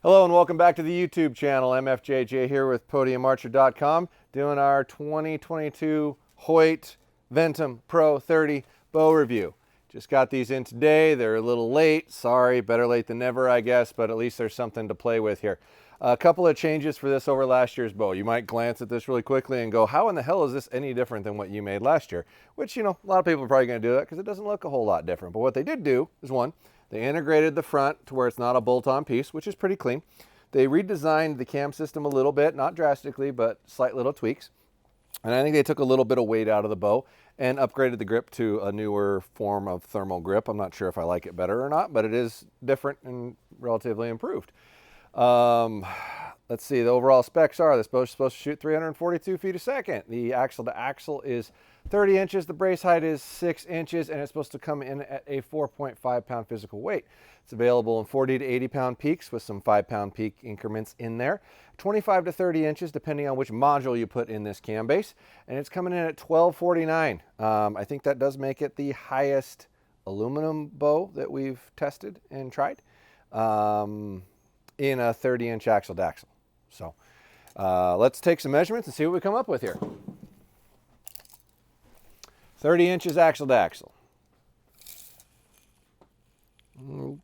Hello and welcome back to the YouTube channel. MFJJ here with PodiumArcher.com doing our 2022 Hoyt Ventum Pro 30 bow review. Just got these in today. They're a little late. Sorry, better late than never, I guess, but at least there's something to play with here. A couple of changes for this over last year's bow. You might glance at this really quickly and go, how in the hell is this any different than what you made last year? Which, a lot of people are probably going to do that because it doesn't look a whole lot different. But what they did do is, one, they integrated the front to where it's not a bolt-on piece, which is pretty clean. They redesigned the cam system a little bit, not drastically, but slight little tweaks. And I think they took a little bit of weight out of the bow and upgraded the grip to a newer form of thermal grip. I'm not sure if I like it better or not, but it is different and relatively improved. Let's see, the overall specs are this bow is supposed to shoot 342 feet a second. The axle to axle is 30 inches, the brace height is 6 inches, and it's supposed to come in at a 4.5 pound physical weight. It's available in 40 to 80 pound peaks with some 5 pound peak increments in there. 25 to 30 inches depending on which module you put in this cam base, and it's coming in at $1249. I think that does make it the highest aluminum bow that we've tested and tried in a 30-inch axle to axle. So let's take some measurements and see what we come up with here. 30 inches axle to axle.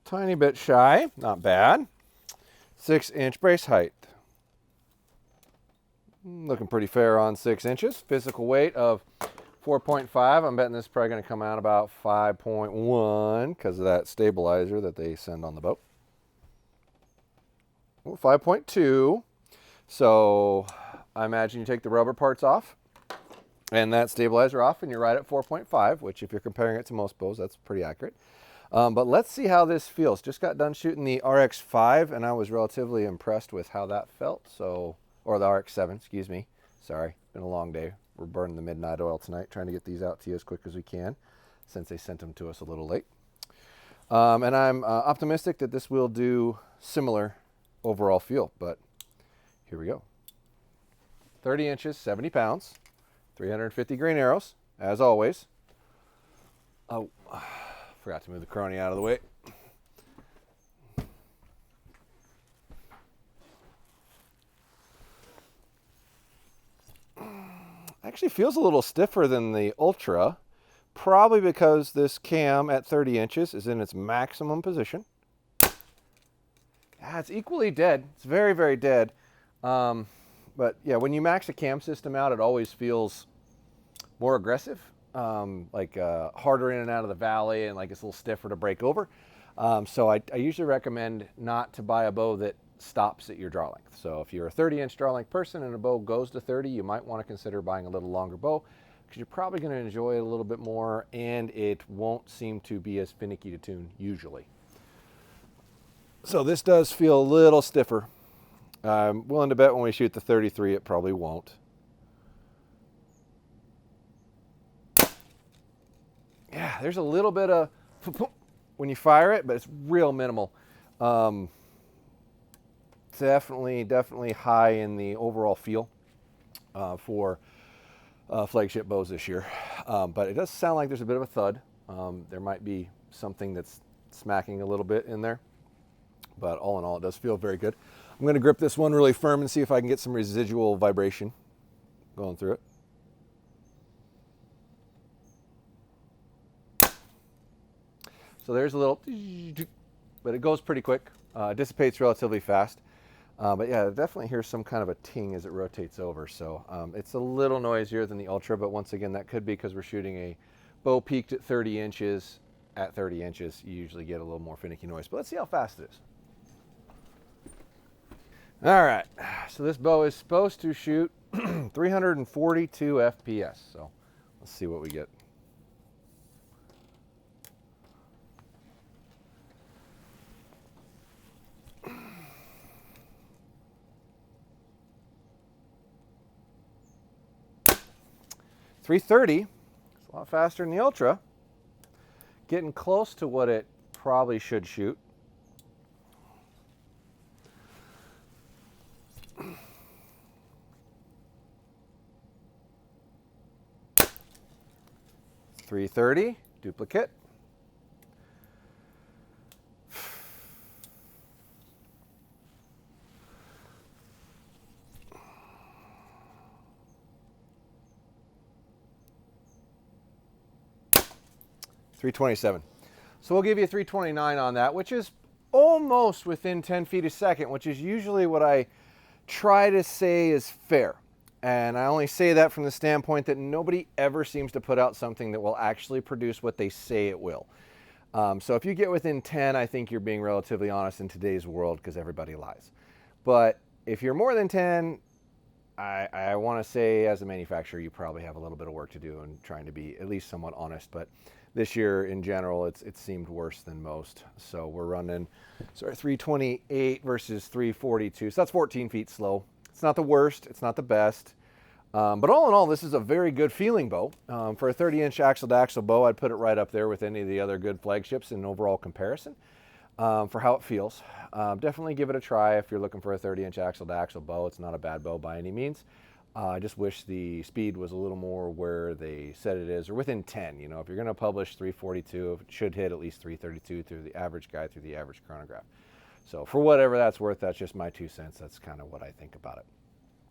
Tiny bit shy, not bad. 6-inch brace height. Looking pretty fair on 6 inches. Physical weight of 4.5. I'm betting this is probably going to come out about 5.1 because of that stabilizer that they send on the boat. 5.2. So I imagine you take the rubber parts off and that stabilizer off and you're right at 4.5, which if you're comparing it to most bows, that's pretty accurate. But let's see how this feels. Just got done shooting the RX-5 and I was relatively impressed with how that felt. Or the RX-7, excuse me. Sorry, been a long day. We're burning the midnight oil tonight, trying to get these out to you as quick as we can since they sent them to us a little late. And I'm optimistic that this will do similar overall feel, but here we go. 30 inches, 70 pounds, 350 grain arrows, as always. Oh, forgot to move the crony out of the way. Actually feels a little stiffer than the Ultra, probably because this cam at 30 inches is in its maximum position. It's equally dead. It's very, very dead. But yeah, when you max a cam system out, it always feels more aggressive, harder in and out of the valley, and like it's a little stiffer to break over. So I usually recommend not to buy a bow that stops at your draw length. So if you're a 30-inch draw length person and a bow goes to 30, you might want to consider buying a little longer bow because you're probably going to enjoy it a little bit more, and it won't seem to be as finicky to tune usually. So this does feel a little stiffer. I'm willing to bet when we shoot the 33, it probably won't. Yeah, there's a little bit of when you fire it, but it's real minimal. Definitely high in the overall feel for flagship bows this year. But it does sound like there's a bit of a thud. There might be something that's smacking a little bit in there. But all in all, it does feel very good. I'm going to grip this one really firm and see if I can get some residual vibration going through it. So there's a little, but it goes pretty quick. Dissipates relatively fast. But yeah, definitely here's some kind of a ting as it rotates over. So it's a little noisier than the Ultra, but once again, that could be because we're shooting a bow peaked at 30 inches. At 30 inches, you usually get a little more finicky noise. But let's see how fast it is. All right, so this bow is supposed to shoot 342 FPS. So let's see what we get. .330, it's a lot faster than the Ultra. Getting close to what it probably should shoot. .330, duplicate. 327. So we'll give you 329 on that, which is almost within 10 feet a second, which is usually what I try to say is fair. And I only say that from the standpoint that nobody ever seems to put out something that will actually produce what they say it will. So if you get within 10, I think you're being relatively honest in today's world because everybody lies. But if you're more than 10, I want to say as a manufacturer, you probably have a little bit of work to do in trying to be at least somewhat honest. But this year in general, it seemed worse than most. So we're running 328 versus 342. So that's 14 feet slow. It's not the worst. It's not the best. But all in all, this is a very good feeling bow. For a 30-inch axle-to-axle bow, I'd put it right up there with any of the other good flagships in overall comparison for how it feels. Definitely give it a try if you're looking for a 30-inch axle-to-axle bow. It's not a bad bow by any means. I just wish the speed was a little more where they said it is, or within 10. You know, if you're going to publish 342, it should hit at least 332 through the average guy, through the average chronograph. So for whatever that's worth, that's just my 2 cents. That's kind of what I think about it.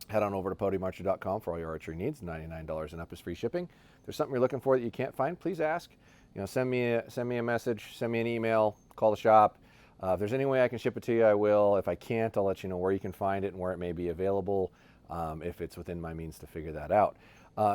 Head on over to podyamarcher.com for all your archery needs. $99 and up is free shipping. If there's something you're looking for that you can't find, please ask. You know, send me a message, send me an email, call the shop. If there's any way I can ship it to you, I will. If I can't, I'll let you know where you can find it and where it may be available, if it's within my means to figure that out.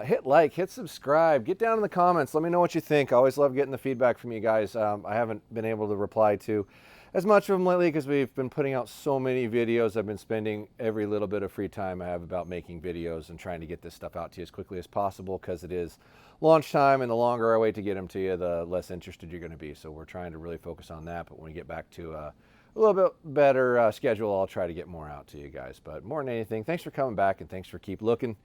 Hit like, hit subscribe, get down in the comments. Let me know what you think. I always love getting the feedback from you guys. I haven't been able to reply to as much of them lately because we've been putting out so many videos. I've been spending every little bit of free time I have about making videos and trying to get this stuff out to you as quickly as possible because it is launch time, and the longer I wait to get them to you, the less interested you're going to be. So we're trying to really focus on that. But when we get back to a little bit better schedule, I'll try to get more out to you guys. But more than anything, thanks for coming back and thanks for keep looking.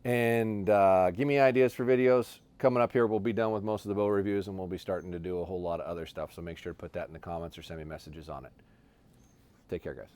And give me ideas for videos. Coming up here, we'll be done with most of the bow reviews and we'll be starting to do a whole lot of other stuff. So make sure to put that in the comments or send me messages on it. Take care, guys.